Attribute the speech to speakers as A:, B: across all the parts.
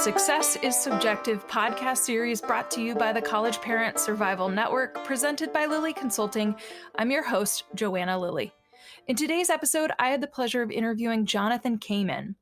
A: Success is Subjective podcast series brought to you by the College Parent Survival Network, presented by Lilly Consulting. I'm your host, Joanna Lilly. In today's episode, I had the pleasure of interviewing Jonathan Kaiman.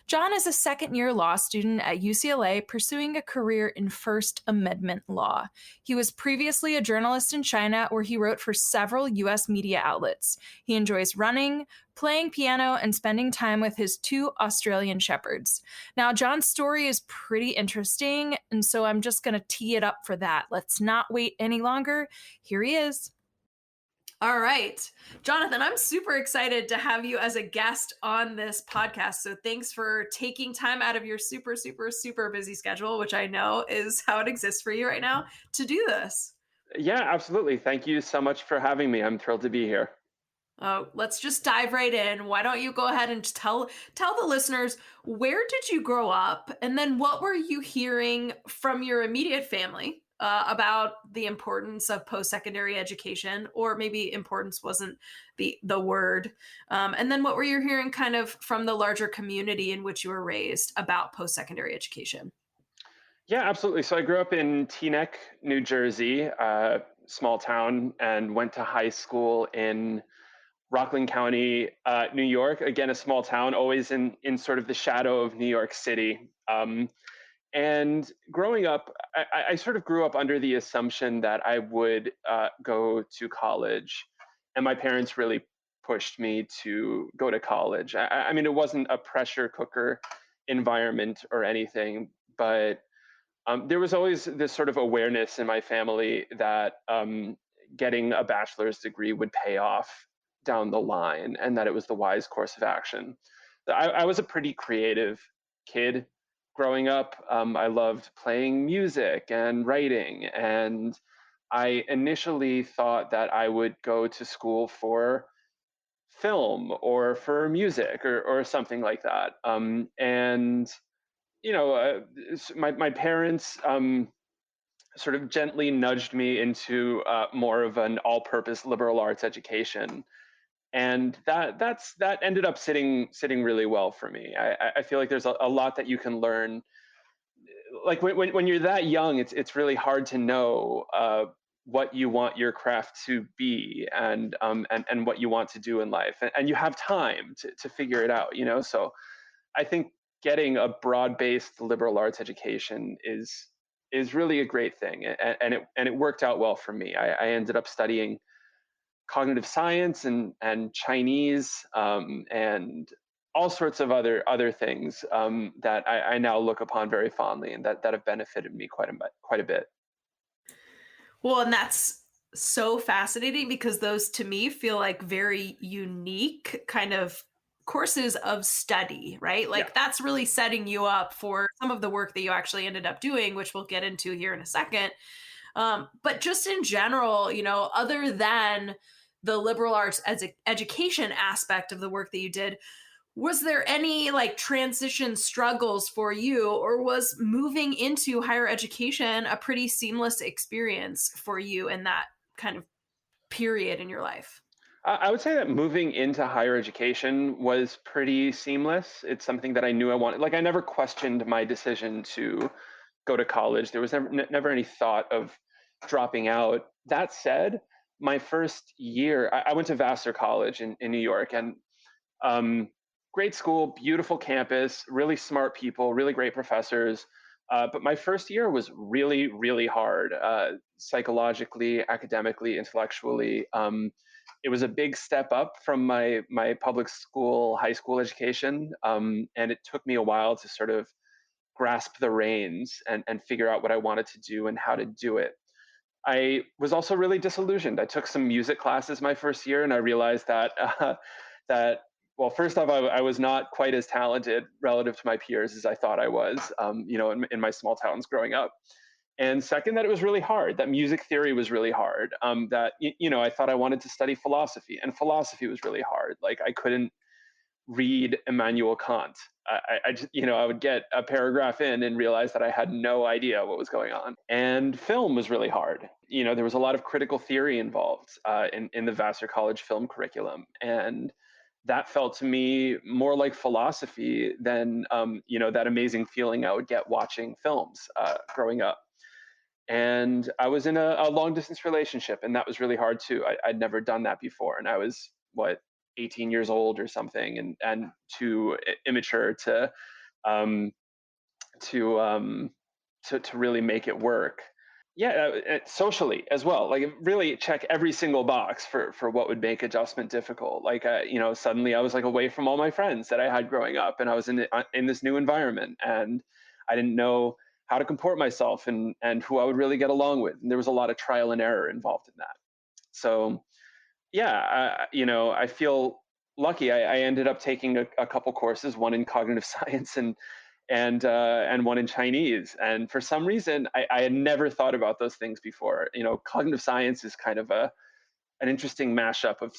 A: Jon is a second-year law student at UCLA pursuing a career in First Amendment law. He was previously a journalist in China where he wrote for several U.S. media outlets. He enjoys running, playing piano, and spending time with his 2 Australian shepherds. Now, Jon's story is pretty interesting, and so I'm just going to tee it up for that. Let's not wait any longer. Here he is. All right. Jonathan, I'm super excited to have you as a guest on this podcast. So thanks for taking time out of your super, super, super busy schedule, which I know is how it exists for you right now, to do this.
B: Yeah, absolutely. Thank you so much for having me. I'm thrilled to be here.
A: Let's just dive right in. Why don't you go ahead and tell the listeners, where did you grow up? And then what were you hearing from your immediate family about the importance of post-secondary education? Or maybe importance wasn't the word. And then what were you hearing kind of from the larger community in which you were raised about post-secondary education?
B: Yeah, absolutely. So I grew up in Teaneck, New Jersey, small town, and went to high school in Rockland County, New York. Again, a small town, always in sort of the shadow of New York City. And growing up, I sort of grew up under the assumption that I would go to college. And my parents really pushed me to go to college. I mean, it wasn't a pressure cooker environment or anything, but there was always this sort of awareness in my family that getting a bachelor's degree would pay off down the line and that it was the wise course of action. I was a pretty creative kid growing up. I loved playing music and writing, and I initially thought that I would go to school for film or for music or something like that. And you know, my parents sort of gently nudged me into more of an all-purpose liberal arts education, and that ended up sitting really well for me. I feel like there's a lot that you can learn. Like when you're that young, it's really hard to know what you want your craft to be and what you want to do in life, and you have time to figure it out. So I think getting a broad-based liberal arts education is really a great thing, and it worked out well for me. I ended up studying cognitive science and Chinese and all sorts of other things that I now look upon very fondly and that have benefited me quite a bit.
A: Well, and that's so fascinating because those to me feel like very unique kind of courses of study, right? Like
B: Yeah.
A: that's really setting you up for some of the work that you actually ended up doing, which we'll get into here in a second. But just in general, other than the liberal arts as education aspect of the work that you did, was there any like transition struggles for you, or was moving into higher education a pretty seamless experience for you in that kind of period in your life?
B: I would say that moving into higher education was pretty seamless. It's something that I knew I wanted. Like I never questioned my decision to go to college. There was never any thought of dropping out. That said, my first year, I went to Vassar College in New York, and um, great school, beautiful campus, really smart people, really great professors. But my first year was really, really hard, psychologically, academically, intellectually. It was a big step up from my public school, high school education, and it took me a while to sort of grasp the reins and figure out what I wanted to do and how to do it. I was also really disillusioned. I took some music classes my first year, and I realized that that well, first off, I was not quite as talented relative to my peers as I thought I was, in my small towns growing up. And second, that it was really hard. That music theory was really hard. I thought I wanted to study philosophy, and philosophy was really hard. Like I couldn't read Immanuel Kant. I just, I would get a paragraph in and realize that I had no idea what was going on. And film was really hard. There was a lot of critical theory involved in the Vassar College film curriculum, and that felt to me more like philosophy than that amazing feeling I would get watching films growing up. And I was in a long distance relationship, and that was really hard too. I'd never done that before, and I was what 18 years old or something, and too immature um, to to really make it work. Yeah, socially as well. Like really check every single box for what would make adjustment difficult. Like suddenly I was like away from all my friends that I had growing up, and I was in this new environment, and I didn't know how to comport myself and who I would really get along with. And there was a lot of trial and error involved in that. So yeah, I feel lucky. I ended up taking a couple courses, one in cognitive science and one in Chinese. And for some reason, I had never thought about those things before. Cognitive science is kind of an interesting mashup of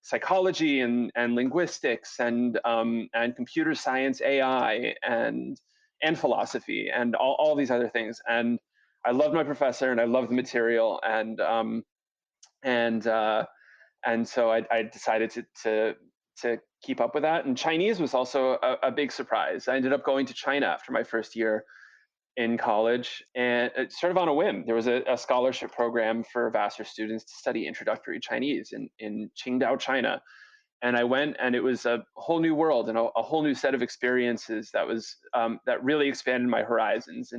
B: psychology and linguistics and computer science, AI and philosophy and all these other things. And I loved my professor and I loved the material and and so I decided to keep up with that. And Chinese was also a big surprise. I ended up going to China after my first year in college, and it's sort of on a whim. There was a scholarship program for Vassar students to study introductory Chinese in Qingdao, China. And I went, and it was a whole new world and a whole new set of experiences that really expanded my horizons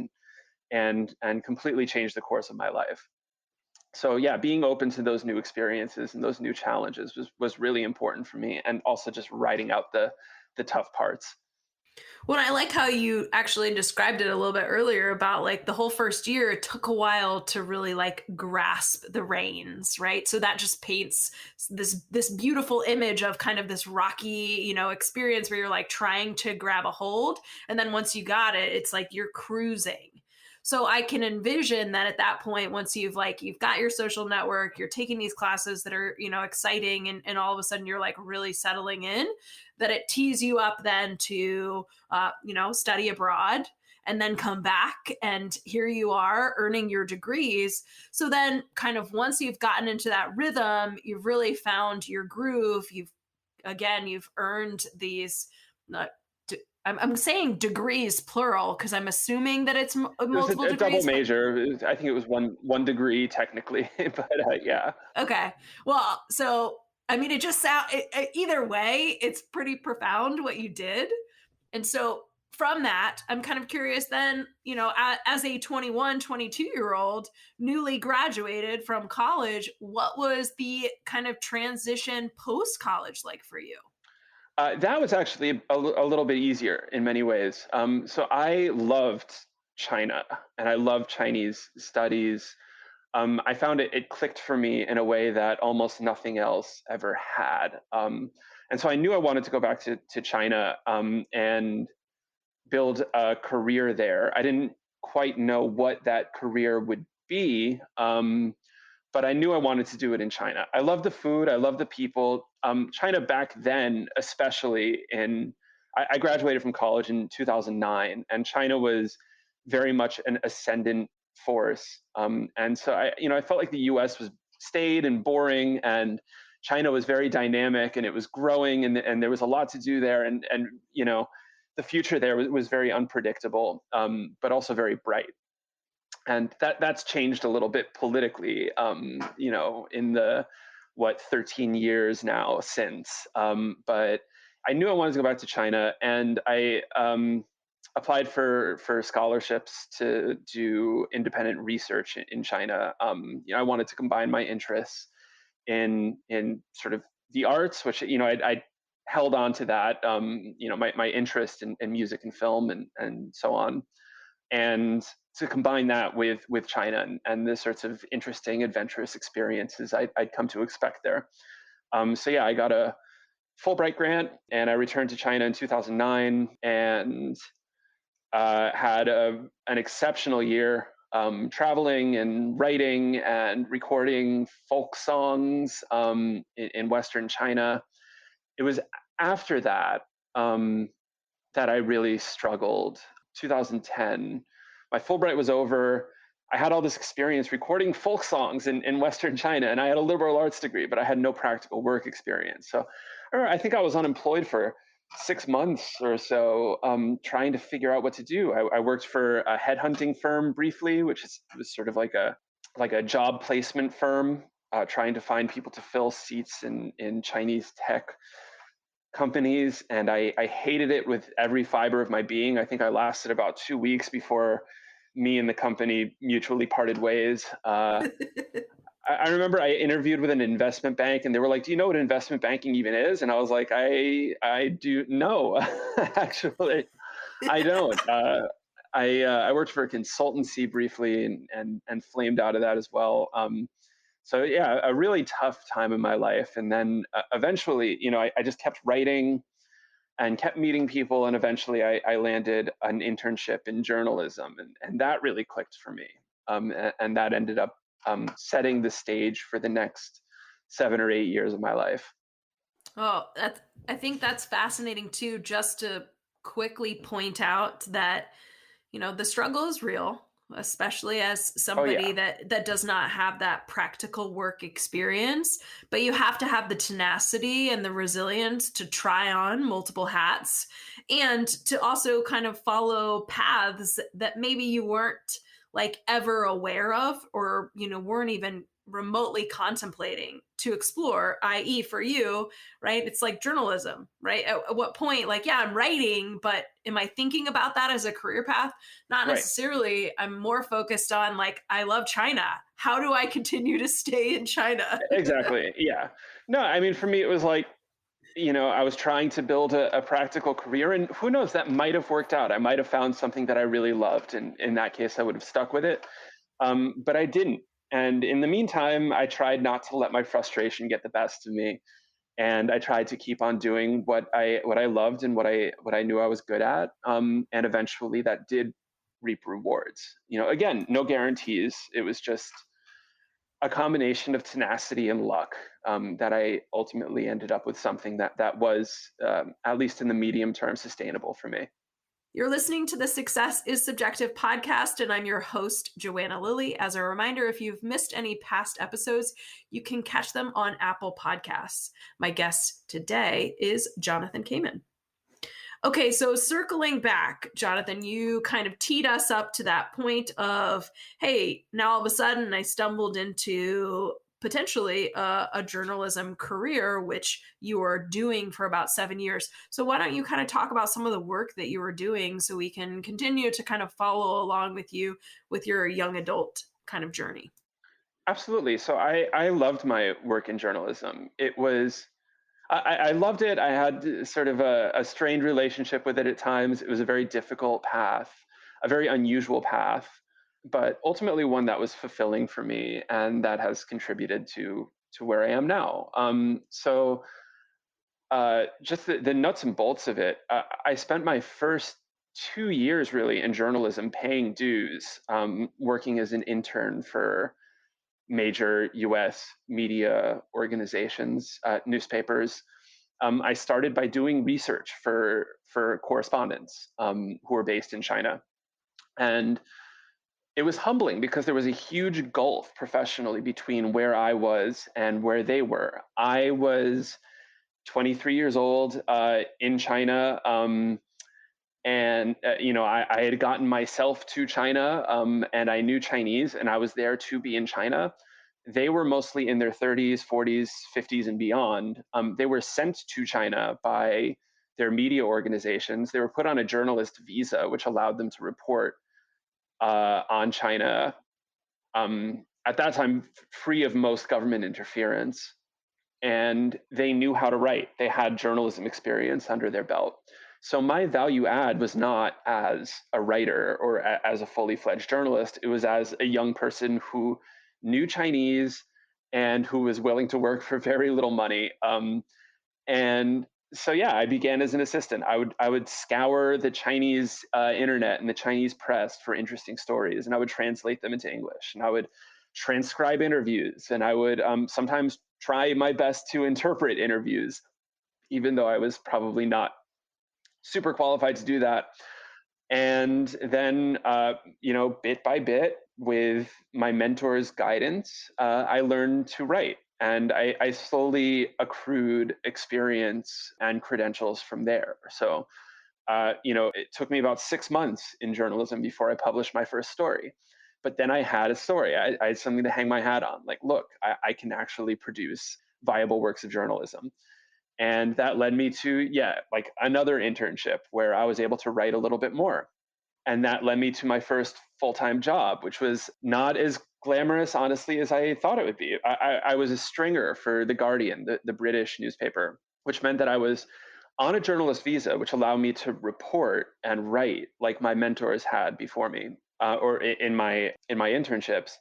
B: and completely changed the course of my life. So yeah, being open to those new experiences and those new challenges was really important for me, and also just writing out the tough parts.
A: Well, I like how you actually described it a little bit earlier about like the whole first year, it took a while to really like grasp the reins, right? So that just paints this beautiful image of kind of this rocky, experience where you're like trying to grab a hold. And then once you got it, it's like you're cruising. So I can envision that at that point, once you've got your social network, you're taking these classes that are, exciting, and all of a sudden you're like really settling in, that it tees you up then to study abroad and then come back, and here you are earning your degrees. So then kind of once you've gotten into that rhythm, you've really found your groove. You've earned these uh, I'm saying degrees plural because I'm assuming that it's
B: It was
A: multiple
B: a double
A: degrees, but
B: major. I think it was one degree technically, but yeah.
A: okay. Well, so I mean, it just sound either way, it's pretty profound what you did. And so from that, I'm kind of curious then, as a 21, 22-year old, newly graduated from college, what was the kind of transition post college like for you?
B: That was actually a little bit easier in many ways. So I loved China and I loved Chinese studies. I found it clicked for me in a way that almost nothing else ever had. And so I knew I wanted to go back to China and build a career there. I didn't quite know what that career would be, but I knew I wanted to do it in China. I love the food. I love the people. China back then, especially I graduated from college in 2009, and China was very much an ascendant force. And so I felt like the U.S. was staid and boring, and China was very dynamic, and it was growing, and there was a lot to do there, and the future there was very unpredictable, but also very bright. And that's changed a little bit politically, in the 13 years now since. But I knew I wanted to go back to China, and I applied for scholarships to do independent research in China. I wanted to combine my interests in sort of the arts, which I held on to that. My interest in music and film and so on, and to combine that with China and the sorts of interesting, adventurous experiences I'd come to expect there. So yeah, I got a Fulbright grant, and I returned to China in 2009 and had an exceptional year traveling and writing and recording folk songs in Western China. It was after that that I really struggled. 2010, my Fulbright was over. I had all this experience recording folk songs in Western China, and I had a liberal arts degree, but I had no practical work experience. So or I think I was unemployed for 6 months or so, trying to figure out what to do. I worked for a headhunting firm briefly, was sort of like a job placement firm, trying to find people to fill seats in Chinese tech companies, and I hated it with every fiber of my being. I think I lasted about 2 weeks before me and the company mutually parted ways. I remember I interviewed with an investment bank, and they were like, "Do you know what investment banking even is?" And I was like, "I do no, actually, I don't." I worked for a consultancy briefly, and flamed out of that as well. So yeah, a really tough time in my life, and then eventually, I just kept writing and kept meeting people, and eventually I landed an internship in journalism, and that really clicked for me, and that ended up setting the stage for the next 7 or 8 years of my life.
A: Oh, I think that's fascinating too, just to quickly point out that, the struggle is real, especially as
B: Oh
A: somebody
B: yeah,
A: that does not have that practical work experience, but you have to have the tenacity and the resilience to try on multiple hats and to also kind of follow paths that maybe you weren't like ever aware of, or weren't even remotely contemplating to explore, i.e. for you, right? It's like journalism, right? At what point, like, yeah, I'm writing, but am I thinking about that as a career path? Not
B: right,
A: necessarily. I'm more focused on, like, I love China. How do I continue to stay in China?
B: exactly, yeah. No, I mean, for me, it was like, I was trying to build a practical career, and who knows, that might have worked out. I might have found something that I really loved, and in that case, I would have stuck with it. But I didn't. And in the meantime, I tried not to let my frustration get the best of me, and I tried to keep on doing what I loved and what I knew I was good at. And eventually, that did reap rewards. Again, no guarantees. It was just a combination of tenacity and luck, that I ultimately ended up with something that was, at least in the medium term, sustainable for me.
A: You're listening to the Success is Subjective podcast, and I'm your host, Joanna Lilly. As a reminder, if you've missed any past episodes, you can catch them on Apple Podcasts. My guest today is Jonathan Kaiman. Okay, so circling back, Jonathan, you kind of teed us up to that point of, hey, now all of a sudden I stumbled into potentially a journalism career, which you were doing for about 7 years. So why don't you kind of talk about some of the work that you were doing so we can continue to kind of follow along with you with your young adult kind of journey?
B: Absolutely. So I loved my work in journalism. I loved it. I had sort of a strained relationship with it at times. It was a very difficult path, a very unusual path, but ultimately one that was fulfilling for me, and that has contributed to where I am now. Just the nuts and bolts of it. I spent my first 2 years really in journalism, paying dues, working as an intern for major U.S. media organizations, newspapers. I started by doing research for correspondents, who were based in China, and it was humbling because there was a huge gulf professionally between where I was and where they were. I was 23 years old, in China. And I had gotten myself to China, and I knew Chinese, and I was there to be in China. They were mostly in their 30s, 40s, 50s, and beyond. They were sent to China by their media organizations. They were put on a journalist visa, which allowed them to report, on China, at that time, free of most government interference. And they knew how to write. They had journalism experience under their belt. So my value add was not as a writer or as a fully fledged journalist. It was as a young person who knew Chinese and who was willing to work for very little money. And so yeah, I began as an assistant. I would scour the Chinese, internet and the Chinese press for interesting stories, and I would translate them into English, and I would transcribe interviews, and I would, sometimes try my best to interpret interviews, even though I was probably not super qualified to do that. And then, bit by bit, with my mentor's guidance, I learned to write. And I slowly accrued experience and credentials from there. So, it took me about 6 months in journalism before I published my first story. But then I had a story. I had something to hang my hat on. Like, look, I can actually produce viable works of journalism. And that led me to, yeah, like another internship where I was able to write a little bit more. And that led me to my first full time job, which was not as glamorous, honestly, as I thought it would be. I was a stringer for The Guardian, the British newspaper, which meant that I was on a journalist visa, which allowed me to report and write like my mentors had before me, or in my internships.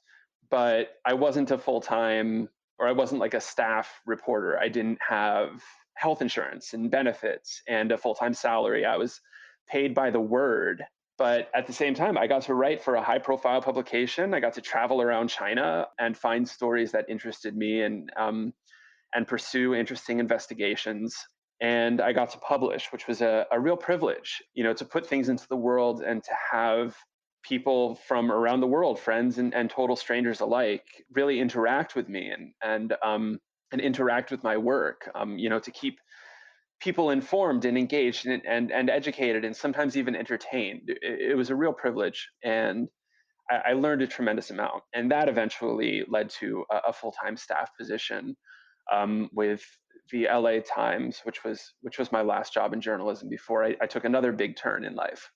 B: But I wasn't a full time, or I wasn't like a staff reporter. I didn't have health insurance and benefits and a full time salary. I was paid by the word. But at the same time, I got to write for a high profile publication. I got to travel around China and find stories that interested me, and pursue interesting investigations. And I got to publish, which was a real privilege, to put things into the world and to have people from around the world, friends and total strangers alike, really interact with me and interact with my work, to keep people informed and engaged and educated and sometimes even entertained. It was a real privilege. And I learned a tremendous amount. And that eventually led to a full time staff position, with the LA Times, which was my last job in journalism before I took another big turn in life.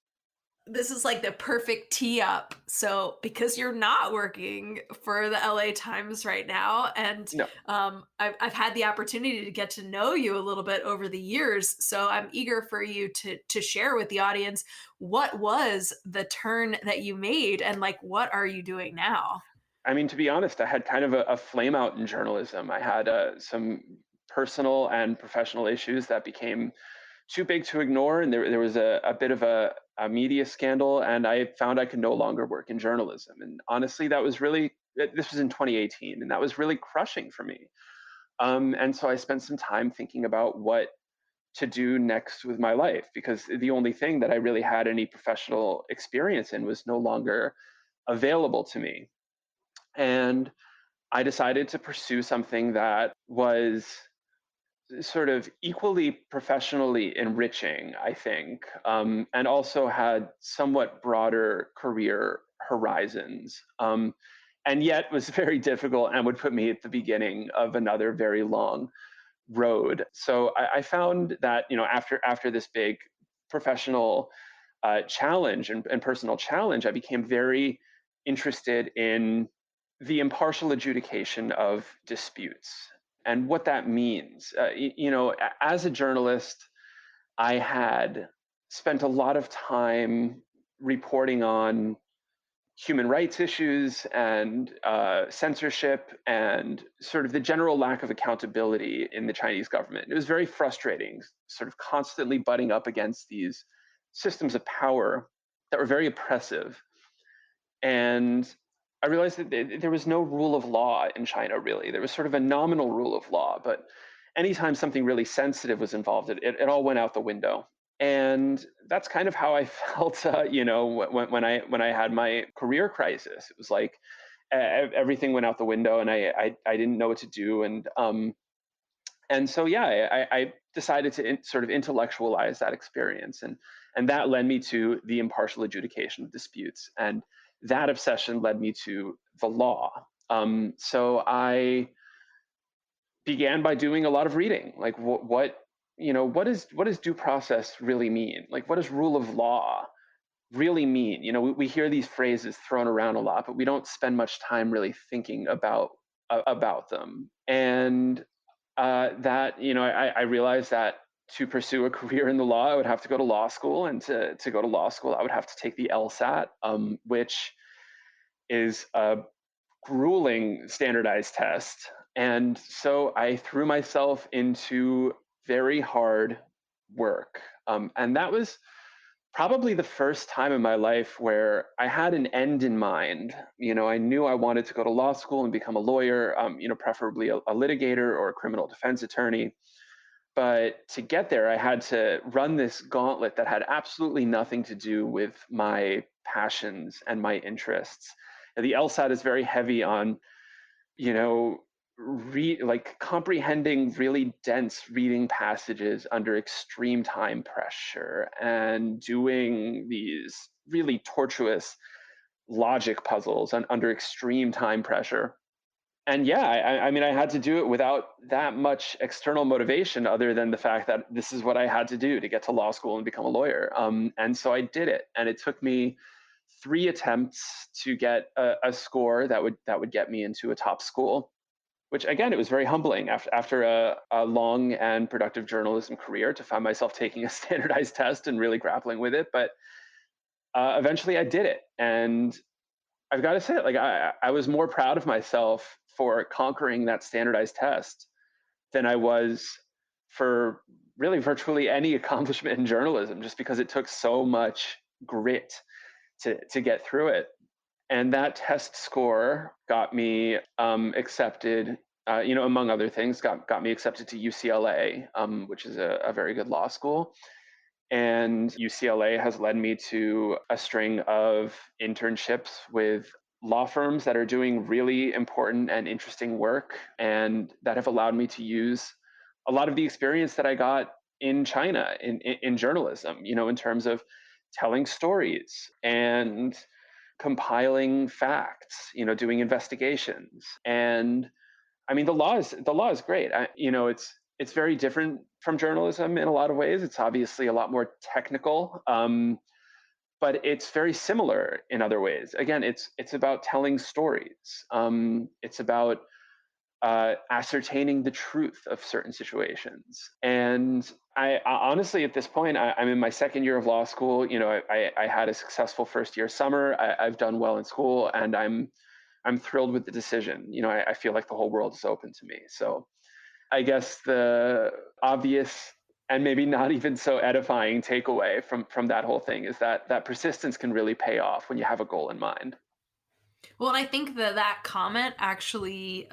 A: This is like the perfect tee up. So, because you're not working for the LA Times right now, and
B: No,
A: I've had the opportunity to get to know you a little bit over the years. So, I'm eager for you to share with the audience what was the turn that you made, and like what are you doing now?
B: I mean, to be honest, I had kind of a flame out in journalism. I had some personal and professional issues that became too big to ignore, and there was a bit of a media scandal, and I found I could no longer work in journalism. And honestly, this was in 2018, and that was really crushing for me. And so I spent some time thinking about what to do next with my life, because the only thing that I really had any professional experience in was no longer available to me. And I decided to pursue something that was sort of equally professionally enriching, I think, and also had somewhat broader career horizons, and yet was very difficult and would put me at the beginning of another very long road. So I found that, after this big professional challenge and personal challenge, I became very interested in the impartial adjudication of disputes and what that means. As a journalist, I had spent a lot of time reporting on human rights issues and censorship and sort of the general lack of accountability in the Chinese government. It was very frustrating, sort of constantly butting up against these systems of power that were very oppressive. And I realized that there was no rule of law in China, really. There was sort of a nominal rule of law, but anytime something really sensitive was involved, it all went out the window. And that's kind of how I felt, when I had my career crisis. It was like everything went out the window, and I didn't know what to do. And so, yeah, I decided to sort of intellectualize that experience, and that led me to the impartial adjudication of disputes, and that obsession led me to the law. So I began by doing a lot of reading, like what does due process really mean? Like, what does rule of law really mean? We hear these phrases thrown around a lot, but we don't spend much time really thinking about them. And that I realized that to pursue a career in the law, I would have to go to law school, and to go to law school, I would have to take the LSAT, which is a grueling standardized test. And so I threw myself into very hard work, and that was probably the first time in my life where I had an end in mind. I knew I wanted to go to law school and become a lawyer, preferably a litigator or a criminal defense attorney. But to get there, I had to run this gauntlet that had absolutely nothing to do with my passions and my interests. And the LSAT is very heavy on, you know, like comprehending really dense reading passages under extreme time pressure and doing these really tortuous logic puzzles under extreme time pressure. And yeah, I mean, I had to do it without that much external motivation other than the fact that this is what I had to do to get to law school and become a lawyer. And so I did it, and it took me 3 attempts to get a score that would get me into a top school. Which again, it was very humbling after a long and productive journalism career to find myself taking a standardized test and really grappling with it. But eventually, I did it, and I've got to say, like I was more proud of myself for conquering that standardized test than I was for really virtually any accomplishment in journalism, just because it took so much grit to get through it. And that test score got me accepted. Among other things, got me accepted to UCLA, which is a very good law school. And UCLA has led me to a string of internships with law firms that are doing really important and interesting work, and that have allowed me to use a lot of the experience that I got in China in journalism, in terms of telling stories and compiling facts, doing investigations. And I mean, the law is great. It's very different from journalism in a lot of ways. It's obviously a lot more technical, but it's very similar in other ways. Again, it's about telling stories. It's about ascertaining the truth of certain situations. And honestly, at this point, I'm in my second year of law school. I had a successful first year summer. I've done well in school, and I'm thrilled with the decision. I feel like the whole world is open to me. So I guess the obvious and maybe not even so edifying takeaway from that whole thing is that persistence can really pay off when you have a goal in mind.
A: Well, and I think that comment actually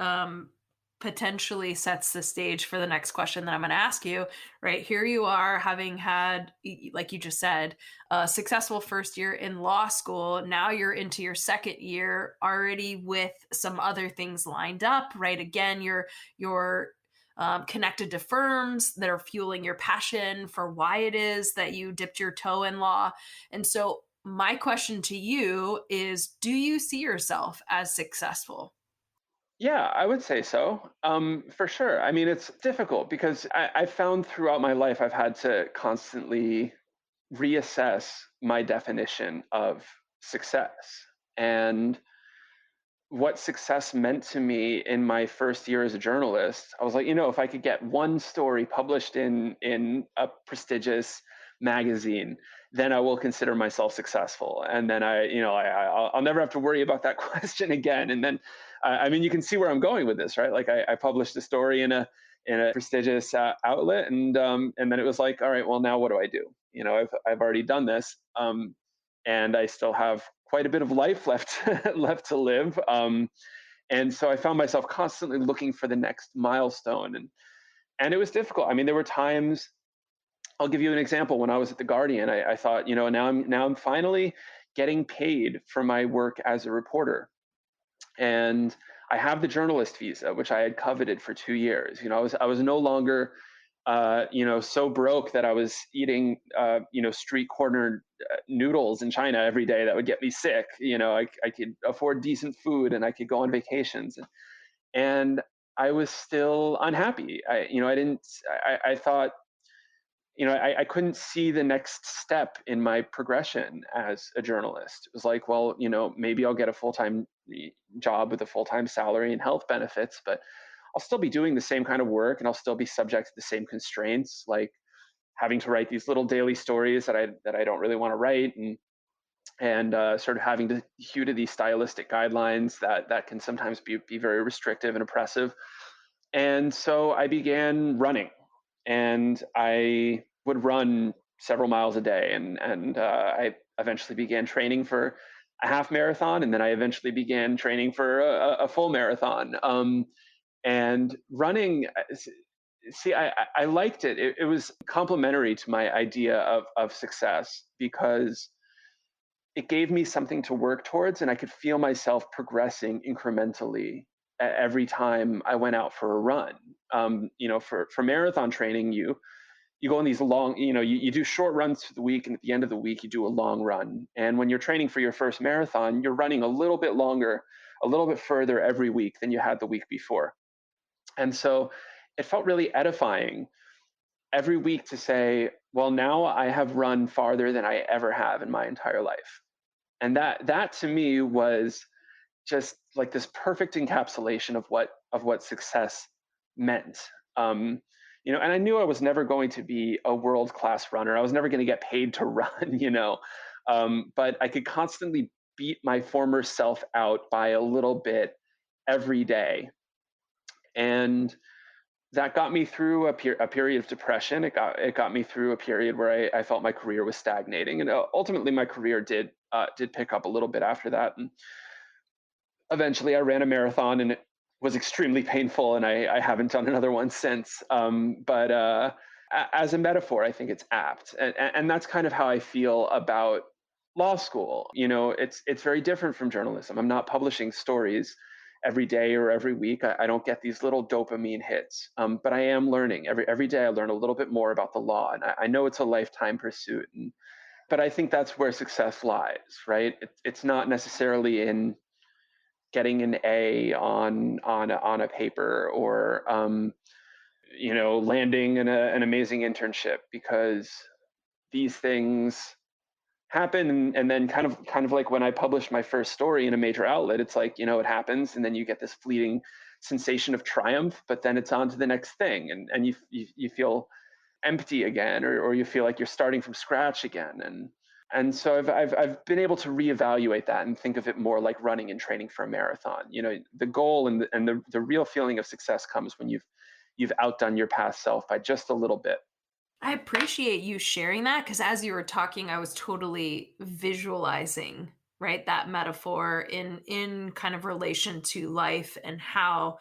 A: potentially sets the stage for the next question that I'm going to ask you. Right here, you are having had, like you just said, a successful first year in law school. Now you're into your second year, already with some other things lined up. Right, again, you're connected to firms that are fueling your passion for why it is that you dipped your toe in law, and so my question to you is, do you see yourself as successful?
B: Yeah, I would say so. For sure. I mean, it's difficult because I found throughout my life I've had to constantly reassess my definition of success. And what success meant to me in my first year as a journalist, I was like, if I could get one story published in a prestigious magazine, then I will consider myself successful. And then I'll never have to worry about that question again. And then, I mean, you can see where I'm going with this, right? Like I published a story in a prestigious outlet, and then it was like, all right, well, now what do I do? I've already done this. And I still have quite a bit of life left left to live. And so I found myself constantly looking for the next milestone, and it was difficult. I mean, there were times. I'll give you an example. When I was at the Guardian, I thought, now I'm finally getting paid for my work as a reporter, and I have the journalist visa, which I had coveted for 2 years. I was no longer so broke that I was eating, street corner noodles in China every day that would get me sick. I could afford decent food and I could go on vacations, and I was still unhappy. I didn't. I thought, I couldn't see the next step in my progression as a journalist. It was like, well, maybe I'll get a full time job with a full time salary and health benefits, but I'll still be doing the same kind of work and I'll still be subject to the same constraints, like having to write these little daily stories that I don't really want to write, and sort of having to hew to these stylistic guidelines that can sometimes be very restrictive and oppressive. And so I began running, and I would run several miles a day, and I eventually began training for a half marathon, and then I eventually began training for a full marathon. And running, see, I liked it. It was complementary to my idea of success because it gave me something to work towards, and I could feel myself progressing incrementally every time I went out for a run. For marathon training, you go on these long, you do short runs through the week, and at the end of the week, you do a long run. And when you're training for your first marathon, you're running a little bit longer, a little bit further every week than you had the week before. And so it felt really edifying every week to say, well, now I have run farther than I ever have in my entire life. And that to me was just like this perfect encapsulation of what success meant. Um, and I knew I was never going to be a world class runner. I was never going to get paid to run, but I could constantly beat my former self out by a little bit every day, and that got me through a period of depression. It got me through a period where I felt my career was stagnating, and ultimately my career did pick up a little bit after that. And eventually I ran a marathon, and it was extremely painful, and I haven't done another one since. But as a metaphor, I think it's apt, and that's kind of how I feel about law school. It's very different from journalism. I'm not publishing stories every day or every week. I don't get these little dopamine hits, but I am learning every day. I learn a little bit more about the law, and I know it's a lifetime pursuit. But I think that's where success lies, right? It's not necessarily in getting an A on a paper, or landing an amazing internship, because these things happen, and then kind of like when I published my first story in a major outlet, it's like, it happens, and then you get this fleeting sensation of triumph, but then it's on to the next thing, and you feel empty again, or you feel like you're starting from scratch again. And so I've been able to reevaluate that and think of it more like running and training for a marathon. The goal and the real feeling of success comes when you've outdone your past self by just a little bit.
A: I appreciate you sharing that because as you were talking, I was totally visualizing, right, that metaphor in kind of relation to life and how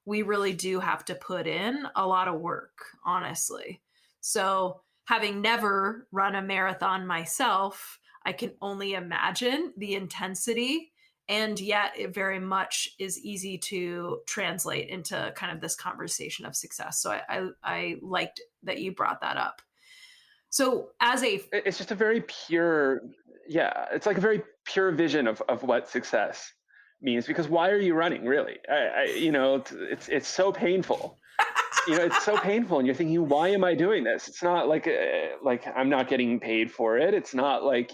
A: we really do have to put in a lot of work, honestly. So, having never run a marathon myself, I can only imagine the intensity. And yet, it very much is easy to translate into kind of this conversation of success. So, I liked that you brought that up. So, as a
B: It's just a very pure, yeah, it's like a very pure vision of what success means. Because why are you running, really? It's so painful. It's so painful, and you're thinking, why am I doing this? It's not like I'm not getting paid for it. It's not like,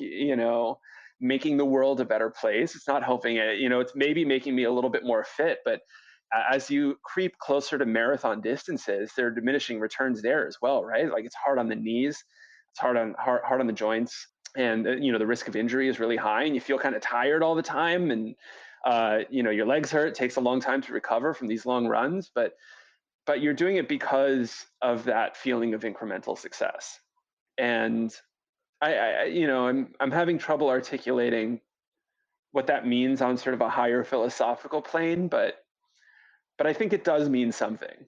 B: making the world a better place. It's not helping it. It's maybe making me a little bit more fit, but as you creep closer to marathon distances, there are diminishing returns there as well, right? Like, it's hard on the knees, it's hard on the joints, and the risk of injury is really high, and you feel kind of tired all the time, and your legs hurt. It takes a long time to recover from these long runs, but you're doing it because of that feeling of incremental success. And I'm having trouble articulating what that means on sort of a higher philosophical plane, but I think it does mean something.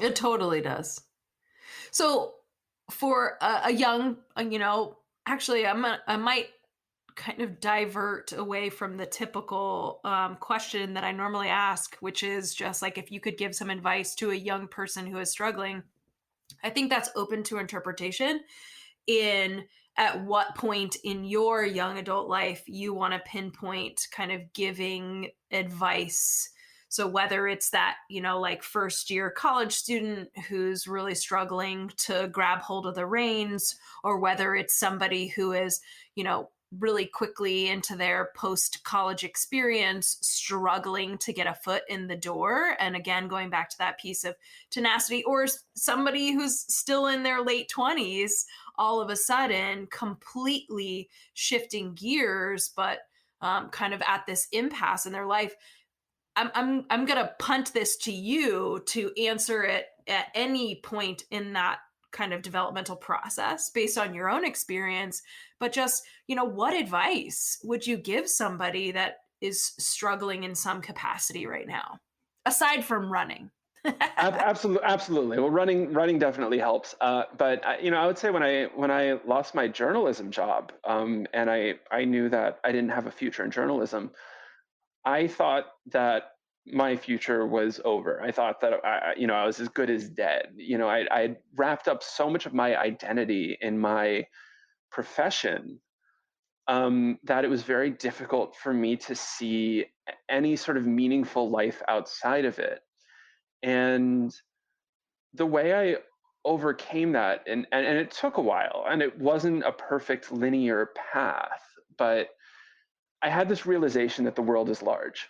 A: It totally does. So, for a young, actually, I might kind of divert away from the typical question that I normally ask, which is just like if you could give some advice to a young person who is struggling. I think that's open to interpretation in at what point in your young adult life you want to pinpoint kind of giving advice. So whether it's that, like first year college student who's really struggling to grab hold of the reins, or whether it's somebody who is, really quickly into their post college experience, struggling to get a foot in the door. And again, going back to that piece of tenacity, or somebody who's still in their late 20s, all of a sudden completely shifting gears, but kind of at this impasse in their life. I'm gonna punt this to you to answer it at any point in that kind of developmental process based on your own experience. But just, what advice would you give somebody that is struggling in some capacity right now, aside from running?
B: Absolutely. Well, running definitely helps. But I would say when I lost my journalism job, and I knew that I didn't have a future in journalism, I thought that my future was over. I thought that I was as good as dead. I wrapped up so much of my identity in my profession, that it was very difficult for me to see any sort of meaningful life outside of it. And the way I overcame that, and it took a while, and it wasn't a perfect linear path, but I had this realization that the world is large.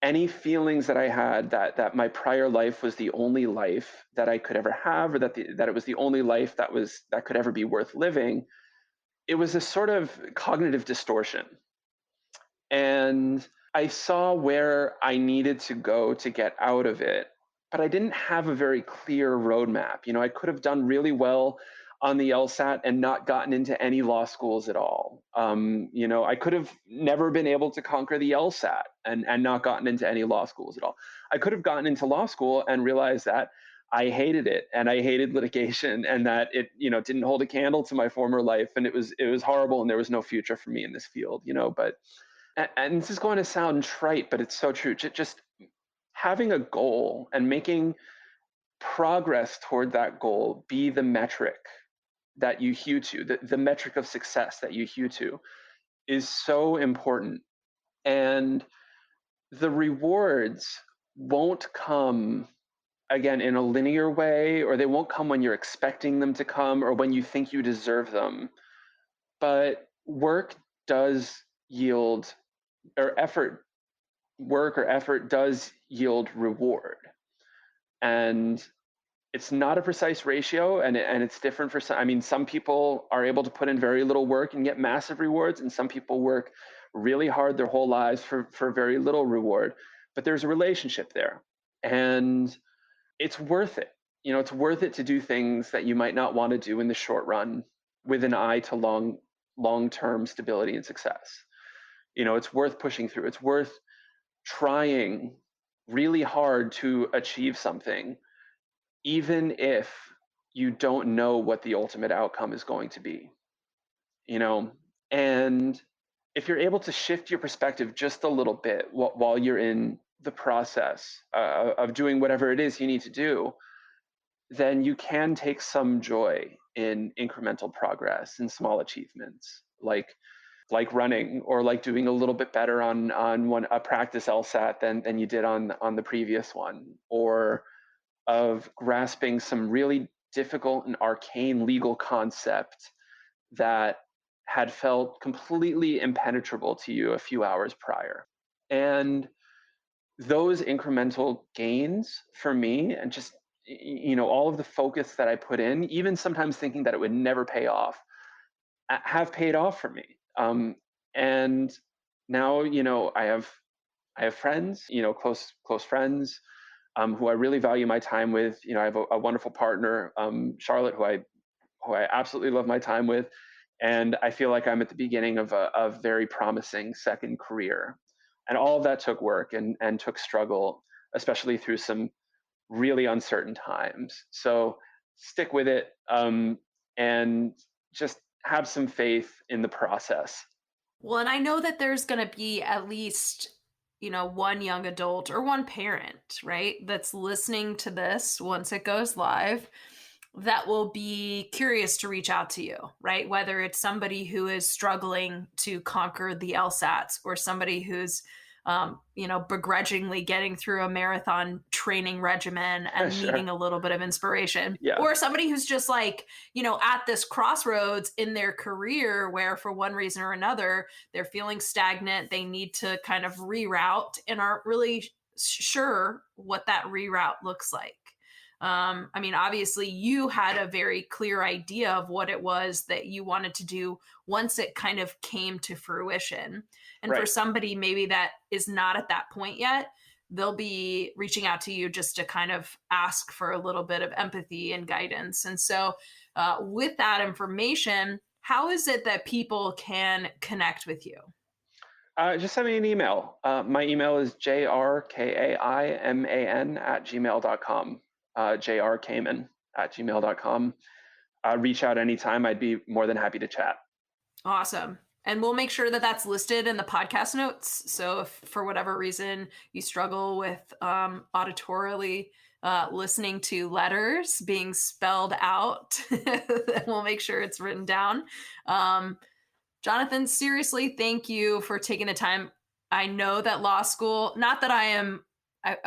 B: Any feelings that I had that my prior life was the only life that I could ever have, or that it was the only life that could ever be worth living, it was a sort of cognitive distortion. And I saw where I needed to go to get out of it, but I didn't have a very clear roadmap. I could have done really well on the LSAT and not gotten into any law schools at all. I could have never been able to conquer the LSAT and not gotten into any law schools at all. I could have gotten into law school and realized that I hated it and I hated litigation and that it, didn't hold a candle to my former life, and it was horrible and there was no future for me in this field. But and this is going to sound trite, but it's so true. Just having a goal and making progress toward that goal be the metric that you hew to, the metric of success that you hew to, is so important. And the rewards won't come, again, in a linear way, or they won't come when you're expecting them to come or when you think you deserve them. But work does yield, or effort does yield reward. And it's not a precise ratio, and it's different for some. I mean, some people are able to put in very little work and get massive rewards, and some people work really hard their whole lives for very little reward. But there's a relationship there, and it's worth it. It's worth it to do things that you might not want to do in the short run with an eye to long-term stability and success. It's worth pushing through. It's worth trying really hard to achieve something, even if you don't know what the ultimate outcome is going to be, you know? And if you're able to shift your perspective just a little bit while you're in the process of doing whatever it is you need to do, then you can take some joy in incremental progress and small achievements, like running, or like doing a little bit better on a practice LSAT than you did on the previous one, or of grasping some really difficult and arcane legal concept that had felt completely impenetrable to you a few hours prior. And those incremental gains for me, and just all of the focus that I put in, even sometimes thinking that it would never pay off, have paid off for me. And now, I have friends, close friends, who I really value my time with. I have a wonderful partner, Charlotte, who I absolutely love my time with, and I feel like I'm at the beginning of a very promising second career. And all of that took work and took struggle, especially through some really uncertain times. So stick with it, and just have some faith in the process.
A: Well, and I know that there's going to be at least, one young adult or one parent, right, that's listening to this once it goes live, that will be curious to reach out to you, right? Whether it's somebody who is struggling to conquer the LSATs, or somebody who's, begrudgingly getting through a marathon training regimen and
B: Sure.
A: needing a little bit of inspiration,
B: Yeah.
A: or somebody who's just like, at this crossroads in their career where for one reason or another, they're feeling stagnant. They need to kind of reroute and aren't really sure what that reroute looks like. I mean, obviously, you had a very clear idea of what it was that you wanted to do once it kind of came to fruition. And for
B: Right.
A: somebody maybe that is not at that point yet, they'll be reaching out to you just to kind of ask for a little bit of empathy and guidance. And so, with that information, how is it that people can connect with you?
B: Just send me an email. My email is jrkaiman@gmail.com. Jrkaiman@gmail.com. Reach out anytime. I'd be more than happy to chat.
A: Awesome. And we'll make sure that that's listed in the podcast notes. So if for whatever reason you struggle with auditorily listening to letters being spelled out, then we'll make sure it's written down. Jonathan, seriously, thank you for taking the time. I know that law school, not that I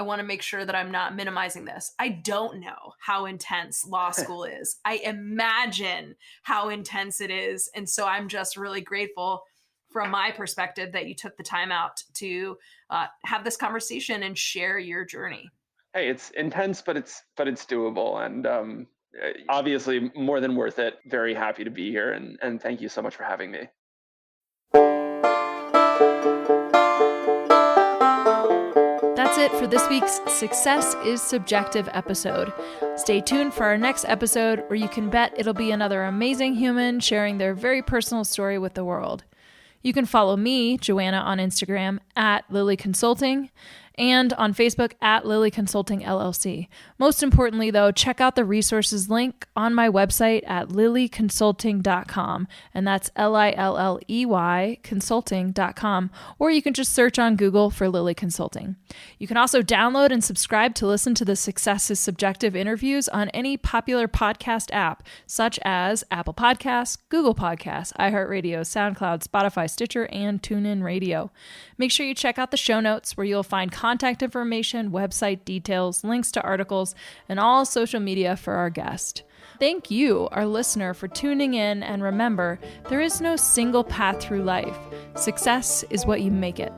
A: want to make sure that I'm not minimizing this. I don't know how intense law school is. I imagine how intense it is. And so I'm just really grateful from my perspective that you took the time out to have this conversation and share your journey.
B: Hey, it's intense, but it's doable. And obviously more than worth it. Very happy to be here. And thank you so much for having me.
A: That's it for this week's Success is Subjective episode. Stay tuned for our next episode where you can bet it'll be another amazing human sharing their very personal story with the world. You can follow me, Joanna, on Instagram at Lily Consulting and on Facebook at Lily Consulting LLC. Most importantly, though, check out the resources link on my website at lilyconsulting.com, and that's Lilley consulting.com, or you can just search on Google for Lily Consulting. You can also download and subscribe to listen to the Success is Subjective interviews on any popular podcast app, such as Apple Podcasts, Google Podcasts, iHeartRadio, SoundCloud, Spotify, Stitcher, and TuneIn Radio. Make sure you check out the show notes where you'll find contact information, website details, links to articles, and all social media for our guest. Thank you, our listener, for tuning in, and remember, there is no single path through life. Success is what you make it.